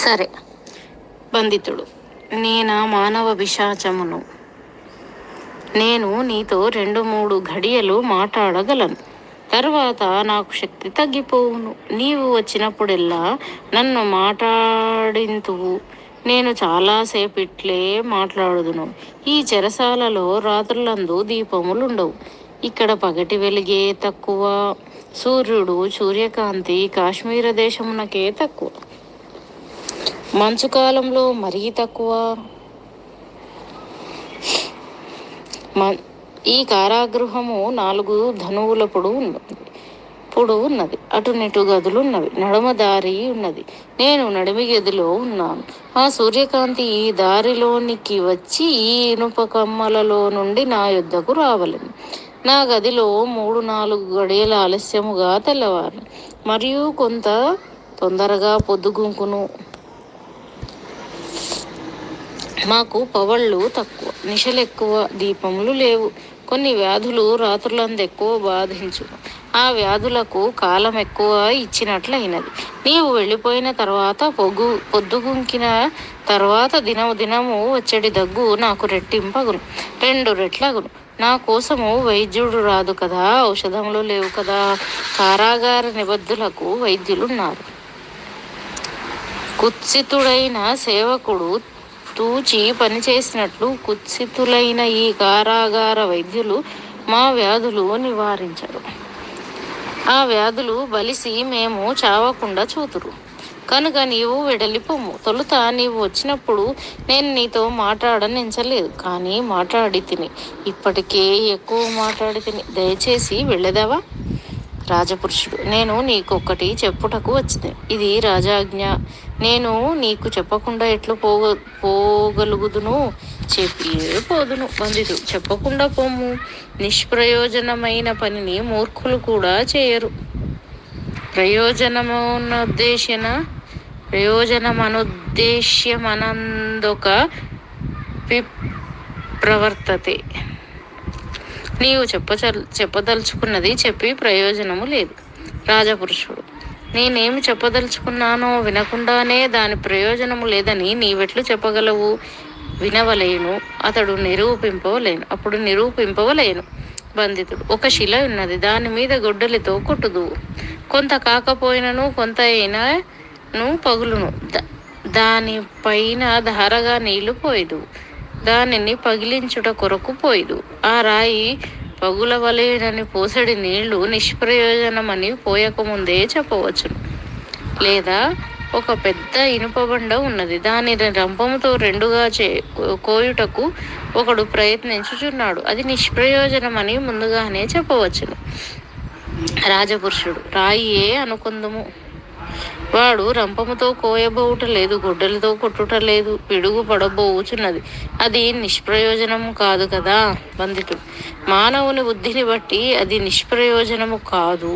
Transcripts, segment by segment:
సరే. బంధితుడు: నేనా మానవ పిశాచమును. నేను నీతో 2-3 ఘడియలు మాట్లాడగలను. తర్వాత నాకు శక్తి తగ్గిపోవును. నీవు వచ్చినప్పుడెల్లా నన్ను మాట్లాడింతువు. నేను చాలాసేపిట్లే మాట్లాడుదును. ఈ చెరసాలలో రాత్రులందు దీపములుండవు. ఇక్కడ పగటి వెలుగే తక్కువ. సూర్యకాంతి కాశ్మీర దేశమునకే తక్కువ. మంచుకాలంలో మరీ తక్కువ. ఈ కారాగృహము 4 ధనువుల పొడవు ఉన్నది. అటునిటు గదులున్నవి. నడుమ దారి ఉన్నది. నేను నడిమి గదిలో ఉన్నాను. ఆ సూర్యకాంతి ఈ దారిలోనికి వచ్చి ఈ ఇనుప కమ్మలలో నుండి నా యొద్దకు రావలెను. నా గదిలో 3-4 గడియల ఆలస్యముగా తెల్లవారు, మరియు కొంత తొందరగా పొద్దుగుంకును. మాకు పవళ్ళు తక్కువ, నిశలెక్కువ, దీపములు లేవు. కొన్ని వ్యాధులు రాత్రులందు ఎక్కువ బాధించును. ఆ వ్యాధులకు కాలం ఎక్కువ ఇచ్చినట్లయినది. నీవు వెళ్ళిపోయిన తర్వాత పొద్దుగుంకిన తర్వాత దినము వచ్చడి దగ్గు నాకు రెట్టింపగును, 2 రెట్లగును. నా కోసము వైద్యుడు రాదు కదా, ఔషధములు లేవు కదా. కారాగార నిబద్ధులకు వైద్యులున్నారు. కుత్సితుడైన సేవకుడు తూచి పనిచేసినట్లు కుత్సితులైన ఈ కారాగార వైద్యులు మా వ్యాధులు నివారించరు. ఆ వ్యాధులు బలిసి మేము చావకుండా చూతురు. కనుక నీవు వెడలిపోము. తొలుత నీవు వచ్చినప్పుడు నేను నీతో మాట్లాడనించలేదు, కానీ మాట్లాడి తిని. ఇప్పటికే ఎక్కువ మాట్లాడి తిని. దయచేసి వెళ్ళెదవా? రాజపురుషుడు: నేను నీకొక్కటి చెప్పుటకు వచ్చింది. ఇది రాజాజ్ఞ. నేను నీకు చెప్పకుండా ఎట్లు పోగలుగుదును? చెప్పియే పోదును. బంధితుడు: చెప్పకుండా పోము. నిష్ప్రయోజనమైన పనిని మూర్ఖులు కూడా చేయరు. ప్రయోజనమనుద్దేశ్యమనందొక ప్రవర్తతే. నీవు చెప్పదలుచుకున్నది చెప్పి ప్రయోజనము లేదు. రాజపురుషుడు: నేనేమి చెప్పదలుచుకున్నానో వినకుండానే దాని ప్రయోజనము లేదని నీవెట్లు చెప్పగలవు? వినవలేను, అప్పుడు నిరూపింపవలేను. బంధితుడు: ఒక శిల ఉన్నది. దాని మీద గొడ్డలితో కొట్టుదువు. కొంత కాకపోయినను కొంత అయినను పగులును. దానిపైన ధారగా నీళ్లు పోయిదువు. దానిని పగిలించుట కొరకు పోయిదు. ఆ రాయి పగులవలేనని పోసడి నీళ్లు నిష్ప్రయోజనమని పోయకముందే చెప్పవచ్చును. లేదా ఒక పెద్ద ఇనుపబండ ఉన్నది. దానిని రంపముతో 2గా కోయుటకు ఒకడు ప్రయత్నించుచున్నాడు. అది నిష్ప్రయోజనమని ముందుగానే చెప్పవచ్చును. రాజపురుషుడు: రాయియే అనుకుందుము. వాడు రంపముతో కోయబోవుట లేదు, గొడ్డలితో కొట్టుట లేదు. పిడుగు పడబోవుచున్నది. అది నిష్ప్రయోజనము కాదు కదా. బంధితుడు: మానవుని బుద్ధిని బట్టి అది నిష్ప్రయోజనము కాదు.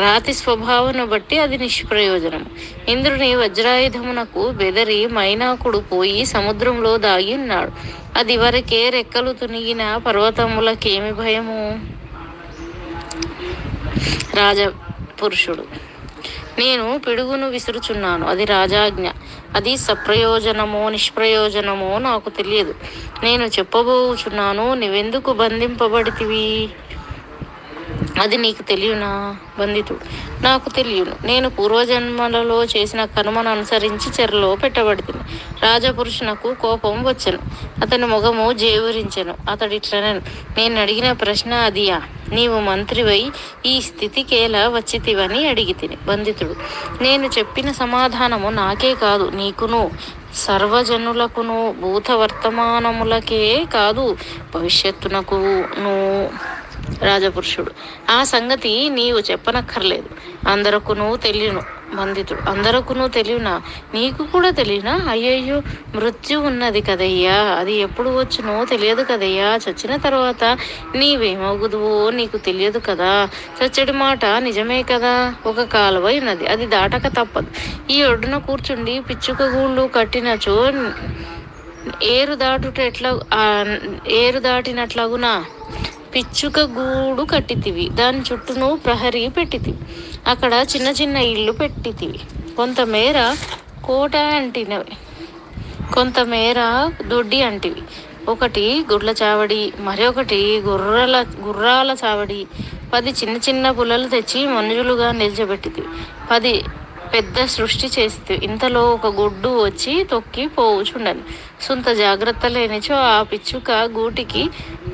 రాతి స్వభావమును బట్టి అది నిష్ప్రయోజనము. ఇంద్రుని వజ్రాయుధమునకు బెదరి మైనాకుడు పోయి సముద్రంలో దాగి ఉన్నాడు. అది వరకే రెక్కలు తునిగిన పర్వతములకేమి భయము? రాజపురుషుడు: నేను పిడుగును విసురుచున్నాను. అది రాజాజ్ఞ. అది సప్రయోజనమో నిష్ప్రయోజనమో నాకు తెలియదు. నేను చెప్పబోచున్నాను. నీవెందుకు బంధింపబడితివి? అది నీకు తెలియనా? బంధితుడు: నాకు తెలియను. నేను పూర్వజన్మలలో చేసిన కర్మను అనుసరించి చెరలో పెట్టబడితిని. రాజపురుషునకు కోపం వచ్చెను. అతని ముఖము జేవురించెను. అతడిట్లనెను: నేను అడిగిన ప్రశ్న అదియా? నీవు మంత్రివై ఈ స్థితికేలా వచ్చితివని అడిగితిని. బంధితుడు: నేను చెప్పిన సమాధానము నాకే కాదు, నీకును సర్వజనులకును, భూత వర్తమానములకే కాదు, భవిష్యత్తునకును. రాజపురుషుడు: ఆ సంగతి నీవు చెప్పనక్కర్లేదు. అందరకును తెలియను. బంధితుడు: అందరకును తెలియనా? నీకు కూడా తెలియనా? అయ్యయ్యో, మృత్యు ఉన్నది కదయ్యా. అది ఎప్పుడు వచ్చునో తెలియదు కదయ్యా. చచ్చిన తర్వాత నీవేమగుదువో నీకు తెలియదు కదా. చచ్చడి మాట నిజమే కదా. ఒక కాలువ ఉన్నది. అది దాటక తప్పదు. ఈ ఒడ్డున కూర్చుండి పిచ్చుక గూళ్ళు కట్టినచో ఏరు దాటినట్లగునా? పిచ్చుక గూడు కట్టితివి, దాని చుట్టూను ప్రహరీ పెట్టితివి. అక్కడ చిన్న చిన్న ఇళ్ళు పెట్టితివి. కొంతమేర కోట అంటినవి, కొంతమేర దొడ్డి అంటివి. ఒకటి గుడ్ల చావడి, మరొకటి గుర్రాల చావడి. 10 చిన్న చిన్న పుల్లలు తెచ్చి మనుజులుగా నిల్చబెట్టితివి. 10 పెద్ద సృష్టి చేసితివి. ఇంతలో ఒక గుడ్డు వచ్చి తొక్కి పోవుచుండెను. సుంత జాగ్రత్త లేనిచో ఆ పిచ్చుక గూటికి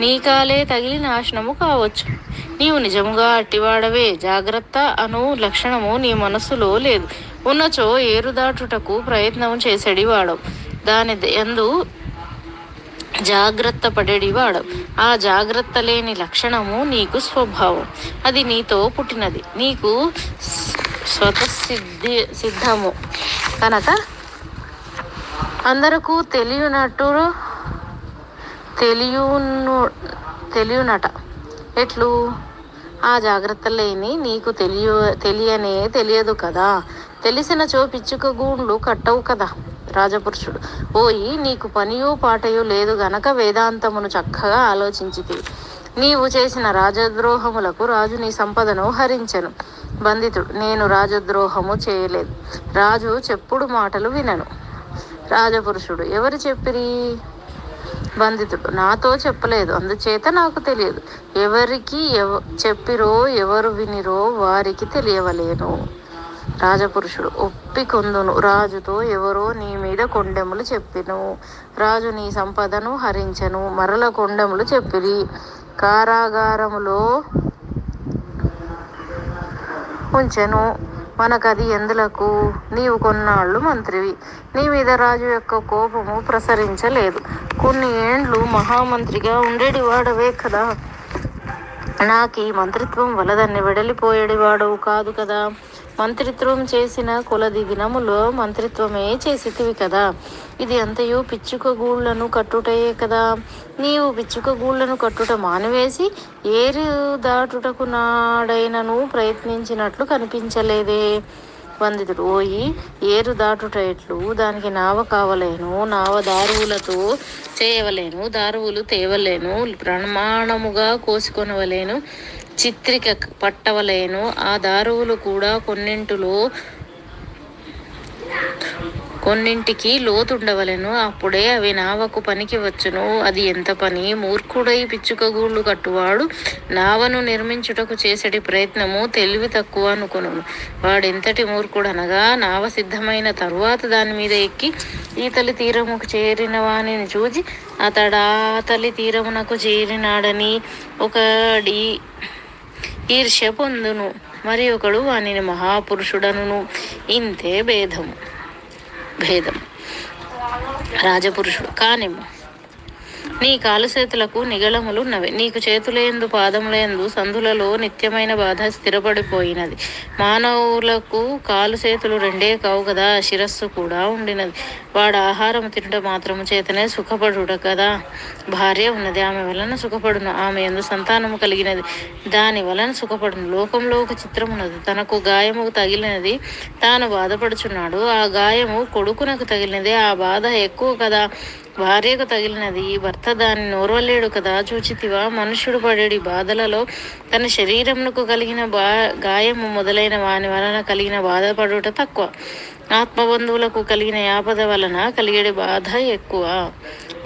నీకాలే తగిలి నాశనము కావచ్చు. నీవు నిజముగా అట్టివాడవే. జాగ్రత్త అను లక్షణము నీ మనస్సులో లేదు. ఉన్నచో ఏరుదాటుటకు ప్రయత్నము చేసేడి వాడవు. దాని యందు జాగ్రత్త పడేడివాడవు. ఆ జాగ్రత్త లేని లక్షణము నీకు స్వభావం. అది నీతో పుట్టినది, నీకు సిద్ధము కనుక అందరకు తెలియనట. ఎట్లు? ఆ జాగ్రత్త లేని నీకు తెలియనే తెలియదు కదా. తెలిసినచో పిచ్చుక గూండ్లు కట్టవు కదా. రాజపురుషుడు: ఓయి, నీకు పనియో పాటయో లేదు గనక వేదాంతమును చక్కగా ఆలోచించితివి. నీవు చేసిన రాజద్రోహములకు రాజు నీ సంపదను హరించెను. బంధితుడు: నేను రాజద్రోహము చేయలేదు. రాజు చెప్పుడు మాటలు వినను. రాజపురుషుడు: ఎవరు చెప్పిరి? బంధితుడు: నాతో చెప్పలేదు, అందుచేత నాకు తెలియదు. ఎవరికి చెప్పిరో ఎవరు వినిరో వారికి తెలియవలేను. రాజపురుషుడు: ఒప్పికొందును. రాజుతో ఎవరో నీ మీద కొండెములు చెప్పిను. రాజు నీ సంపదను హరించెను. మరల కొండెములు చెప్పిరి. కారాగారములో ఉంచెను. మనకది ఎందులకు? నీవు కొన్నాళ్ళు మంత్రివి. నీ మీద రాజు యొక్క కోపము ప్రసరించలేదు. కొన్ని ఏండ్లు మహామంత్రిగా ఉండేడివాడవే కదా. నాకీ మంత్రిత్వం వలదని వెడలిపోయేడివాడవు కాదు కదా. మంత్రిత్వం చేసిన కొలది దినములో మంత్రిత్వమే చేసితివి కదా. ఇది అంతయు పిచ్చుక గూళ్లను కట్టుటయే కదా. నీవు పిచ్చుక గూళ్లను కట్టుట మానివేసి ఏరు దాటుటకు నాడైనను ప్రయత్నించినట్లు కనిపించలేదే. బంధితుడు: ఓయి, ఏరు దాటుట ఎట్లు? దానికి నావ కావలేను. నావ దారువులతో చేయవలేను. దారువులు తేవలేను. ప్రమాణముగా కోసుకొనవలేను. చిత్రిక పట్టవలేను. ఆ దారువులు కూడా కొన్నింటికి లోతుండవలెను. అప్పుడే అవి నావకు పనికి వచ్చును. అది ఎంత పని! మూర్ఖుడై పిచ్చుక గూళ్ళు కట్టువాడు నావను నిర్మించుటకు చేసెడి ప్రయత్నము తెలివి తక్కువ అనుకొనును. వాడెంతటి మూర్ఖుడనగా, నావ సిద్ధమైన తరువాత దానిమీద ఎక్కి ఈతలి తీరముకు చేరిన వానిని చూచి అతడాతలి తీరమునకు చేరినాడని ఒకడి ఈర్ష్య పొందును, మరి ఒకడు వానిని మహాపురుషుడనును. ఇంతే భేదం. రాజపురుషుడు: కానిమ్ము. నీ కాలు చేతులకు నిగళములున్నవి. నీకు చేతులయందు పాదములయందు సందులలో నిత్యమైన బాధ స్థిరపడిపోయినది. మానవులకు కాలు చేతులు రెండే కావు కదా, శిరస్సు కూడా ఉండినది. వాడు ఆహారము తినుట మాత్రము చేతనే సుఖపడుట కదా. భార్య ఉన్నది, ఆమె వలన సుఖపడును. ఆమె యందు సంతానము కలిగినది, దాని వలన సుఖపడును. లోకంలో ఒక చిత్రమున్నది. తనకు గాయము తగిలినది, తాను బాధపడుచున్నాడు. ఆ గాయము కొడుకునకు తగిలినది, ఆ బాధ ఎక్కువ కదా. భార్యకు తగిలినది, భర్త దాన్ని నోర్వలేడు కదా. చూచితివా, మనుష్యుడు పడేడి బాధలలో తన శరీరమునకు కలిగిన గాయము మొదలైన వాని వలన కలిగిన బాధపడుట తక్కువ. ఆత్మబంధువులకు కలిగిన ఆపద వలన కలిగేడి బాధ ఎక్కువ.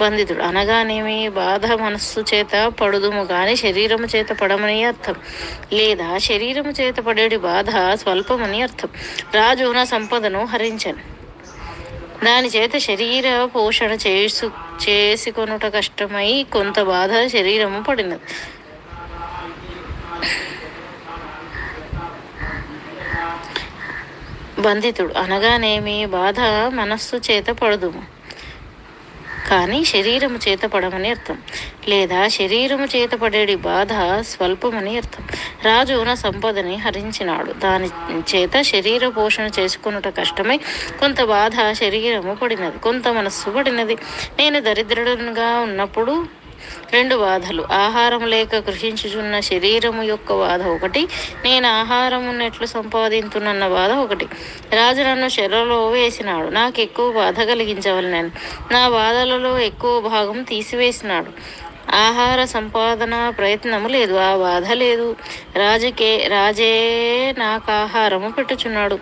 బంధితుడు: అనగానేమి? బాధ మనస్సు చేత పడుదుము గాని శరీరము చేత పడమని అర్థం. లేదా శరీరము చేత పడేడి బాధ స్వల్పమని అర్థం. రాజు నా సంపదను హరించెను. దాని చేత శరీర పోషణ చేసుకొనుట కష్టమై కొంత బాధ శరీరము పడినది. బంధితుడు: అనగానేమి? బాధ మనస్సు చేత పడుదుము కానీ శరీరము చేత పడమని అర్థం. లేదా శరీరము చేత పడేడి బాధ స్వల్పమని అర్థం. రాజు నా సంపదని హరించినాడు. దాని చేత శరీర పోషణ చేసుకొనుట కష్టమై కొంత బాధ శరీరము పడినది, కొంత మనస్సు పడినది. నేను దరిద్రుడుగా ఉన్నప్పుడు 2 బాధలు. ఆహారము లేక కృషించుచున్న శరీరము యొక్క బాధ ఒకటి, నేను ఆహారమునెట్లు సంపాదింతునన్న బాధ ఒకటి. రాజు నన్ను చెరలో వేసినాడు. నాకు ఎక్కువ బాధ కలిగించవలెనని నా బాధలలో ఎక్కువ భాగం తీసివేసినాడు. ఆహార సంపాదన ప్రయత్నము లేదు, ఆ బాధ లేదు. రాజే నాకు ఆహారము పెట్టుచున్నాడు.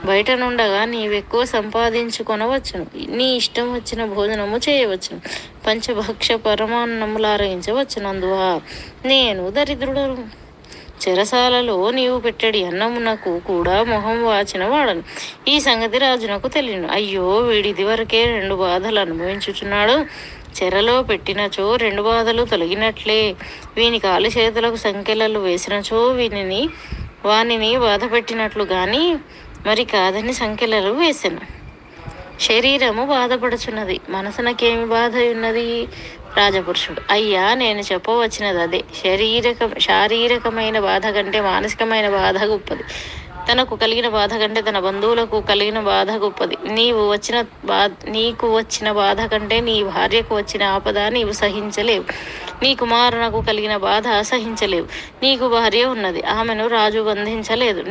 బయట నుండగా నీవెక్కువ సంపాదించుకొనవచ్చును, నీ ఇష్టం వచ్చిన భోజనము చేయవచ్చును, పంచభక్ష పరమాన్నములు ఆరగించవచ్చునందువా నేను దరిద్రుడను. చెరసాలలో నీవు పెట్టడి అన్నమునకు కూడా మొహం వాచిన వాడను. ఈ సంగతి రాజునకు తెలియను. అయ్యో, వీడిది వరకే 2 బాధలు అనుభవించుచున్నాడు. చెరలో పెట్టినచో 2 బాధలు తొలగినట్లే. వీని కాలు చేతులకు సంకెలలు వేసినచో వానిని బాధ పెట్టినట్లు గాని మరి కాదని సంకెలలు వేసెను. శరీరము బాధపడుచున్నది, మనసునకేమి బాధ ఉన్నది? రాజపురుషుడు: అయ్యా, నేను చెప్పవచ్చినది అదే. శారీరకమైన బాధ కంటే మానసికమైన బాధ గొప్పది. తనకు కలిగిన బాధ కంటే తన బంధువులకు కలిగిన బాధ గొప్పది. నీకు వచ్చిన బాధ కంటే నీ భార్యకు వచ్చిన ఆపద నీవు సహించలేవు. నీ కుమారునకు కలిగిన బాధ సహించలేవు. నీకు భార్య ఉన్నది, ఆమెను రాజు బంధించలేదు,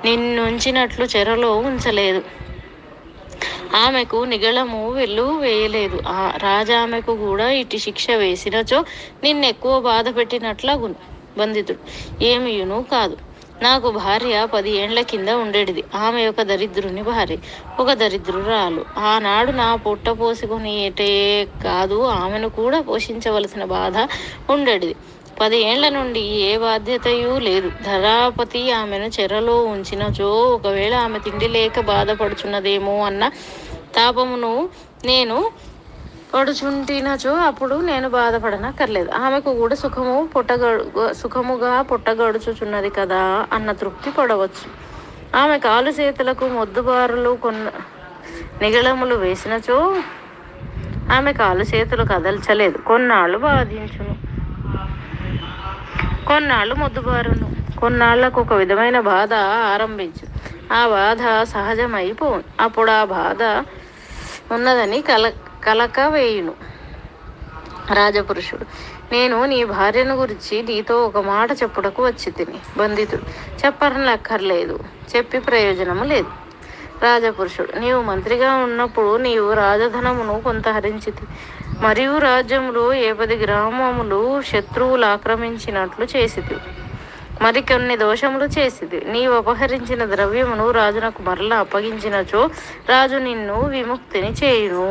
నిన్నుంచినట్లు చెరలో ఉంచలేదు, ఆమెకు నిగళము వెళ్ళు వేయలేదు. రాజామెకు కూడా ఇటు శిక్ష వేసినచో నిన్నెక్కువ బాధ పెట్టినట్లగును. బంధితుడు: ఏమియును కాదు. నాకు భార్య 10 ఏండ్ల కింద ఉండేది. ఆమె ఒక దరిద్రుని భార్య, ఒక దరిద్రురాలు. ఆనాడు నా పొట్ట పోసుకొని ఏటే కాదు, ఆమెను కూడా పోషించవలసిన బాధ ఉండేది. 10 ఏండ్ల నుండి ఏ బాధ్యతయూ లేదు. ధరాపతి ఆమెను చెరలో ఉంచినచో ఒకవేళ ఆమె తిండి లేక బాధపడుచున్నదేమో అన్న తాపమును నేను పడుచుంటినచో అప్పుడు నేను బాధపడనక్కర్లేదు. ఆమెకు కూడా సుఖముగా పొట్టగడుచుచున్నది కదా అన్న తృప్తి పడవచ్చు. ఆమె కాలు చేతులకు మొద్దుబారులు నిగళములు వేసినచో ఆమె కాలు చేతులు కదల్చలేదు. కొన్నాళ్ళు బాధించును, కొన్నాళ్ళు మొద్దుబారును, కొన్నాళ్లకు ఒక విధమైన బాధ ఆరంభించు. ఆ బాధ సహజమైపోను. అప్పుడు ఆ బాధ ఉన్నదని కలక వేయును. రాజపురుషుడు: నేను నీ భార్యను గురించి నీతో ఒక మాట చెప్పుటకు వచ్చి తిని. బంధితుడు: చెప్పనక్కర్లేదు, చెప్పి ప్రయోజనము లేదు. రాజపురుషుడు: నీవు మంత్రిగా ఉన్నప్పుడు నీవు రాజధనమును కొంత హరించితి, మరియు రాజ్యములో 10 గ్రామములు శత్రువులు ఆక్రమించినట్లు చేసితివి, మరికొన్ని దోషములు చేసిది. నీవు అపహరించిన ద్రవ్యమును రాజునకు మరలా అప్పగించినచో రాజు నిన్ను విముక్తిని చేయును.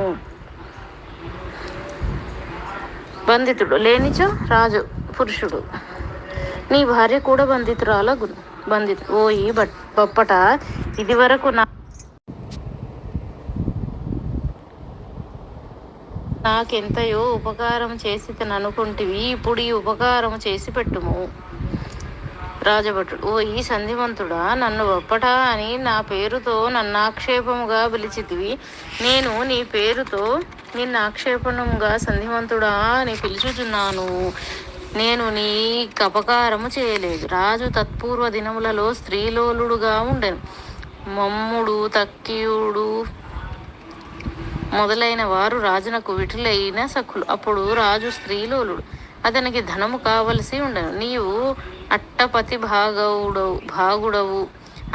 బంధితుడు: లేనిచో? రాజు పురుషుడు: నీ భార్య కూడా బంధితురాలగును. బంధితుడు: ఓ ఈ బప్పట, ఇది వరకు నాకెంతయో ఉపకారం చేసి అనుకుంటివి, ఇప్పుడు ఈ ఉపకారం చేసి పెట్టుము. రాజభటుడు: ఓ ఈ సంధిమంతుడా, నన్ను బప్పట అని నా పేరుతో నన్నాక్షేపముగా పిలిచితివి. నేను నీ పేరుతో నిన్నాక్షేపణముగా సంధిమంతుడా అని పిలుచుచున్నాను. నేను నీ కపకారము చేయలేదు. రాజు తత్పూర్వ దినములలో స్త్రీలోలుడుగా ఉండెను. మమ్ముడు, తక్కియుడు మొదలైన వారు రాజునకు విటులైన సఖులు. అప్పుడు రాజు స్త్రీలోలుడు, అతనికి ధనము కావలసి ఉండెను. నీవు అట్టపతి భాగుడవు,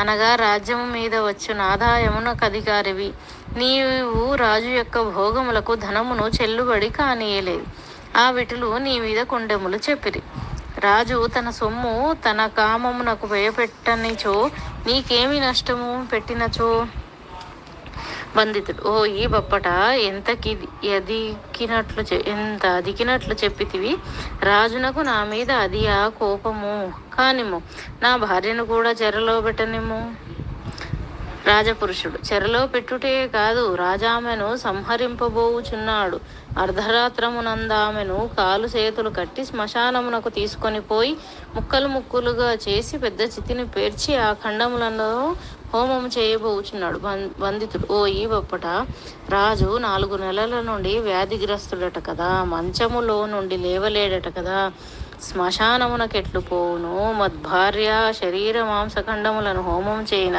అనగా రాజ్యము మీద వచ్చున ఆదాయమునకు అధికారివి. నీవు రాజు యొక్క భోగములకు ధనమును చెల్లుబడి కానీయలేదు. ఆ విటులు నీ మీద కొండెములు చెప్పిరి. రాజు తన సొమ్ము తన కామమునకు భయపెట్టనిచో నీకేమి నష్టము పెట్టినచో? బంధితుడు: ఓ ఈ బప్పట, ఎంత అదికినట్లు చెప్పితివి. రాజునకు నా మీద అది ఆ కోపము కానిము. నా భార్యను కూడా చెరలో పెట్టనిము. రాజపురుషుడు: చెరలో పెట్టుటే కాదు, రాజామెను సంహరింపబోవుచున్నాడు. అర్ధరాత్రమునందామెను కాలు చేతులు కట్టి శ్మశానమునకు తీసుకొని పోయి ముక్కలుగా చేసి పెద్ద చితిని పేర్చి ఆ ఖండములలో హోమము చేయబోచున్నాడు. బంధితుడు: ఓ ఈ బప్పట, రాజు 4 నెలల నుండి వ్యాధిగ్రస్తుడట కదా, మంచములో నుండి లేవలేడట కదా, శ్మశానమునకెట్లు పోవును? మద్భార్య శరీర మాంసఖండములను హోమం చేయిన,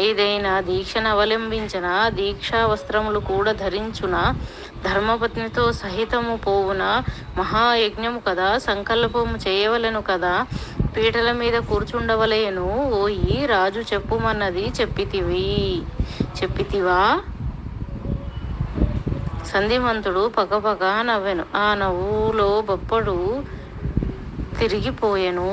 ఏదైనా దీక్షను అవలంబించిన, దీక్షా వస్త్రములు కూడా ధరించున, ధర్మపత్నితో సహితము పోవున, మహాయజ్ఞము కదా, సంకల్పము చేయవలెను కదా, పీటల మీద కూర్చుండవలేను. ఓయి రాజు చెప్పుమన్నది చెప్పితివా? సంధిమంతుడు పకపక నవ్వెను. ఆ నవ్వులో బొప్పడు తిరిగిపోయెను.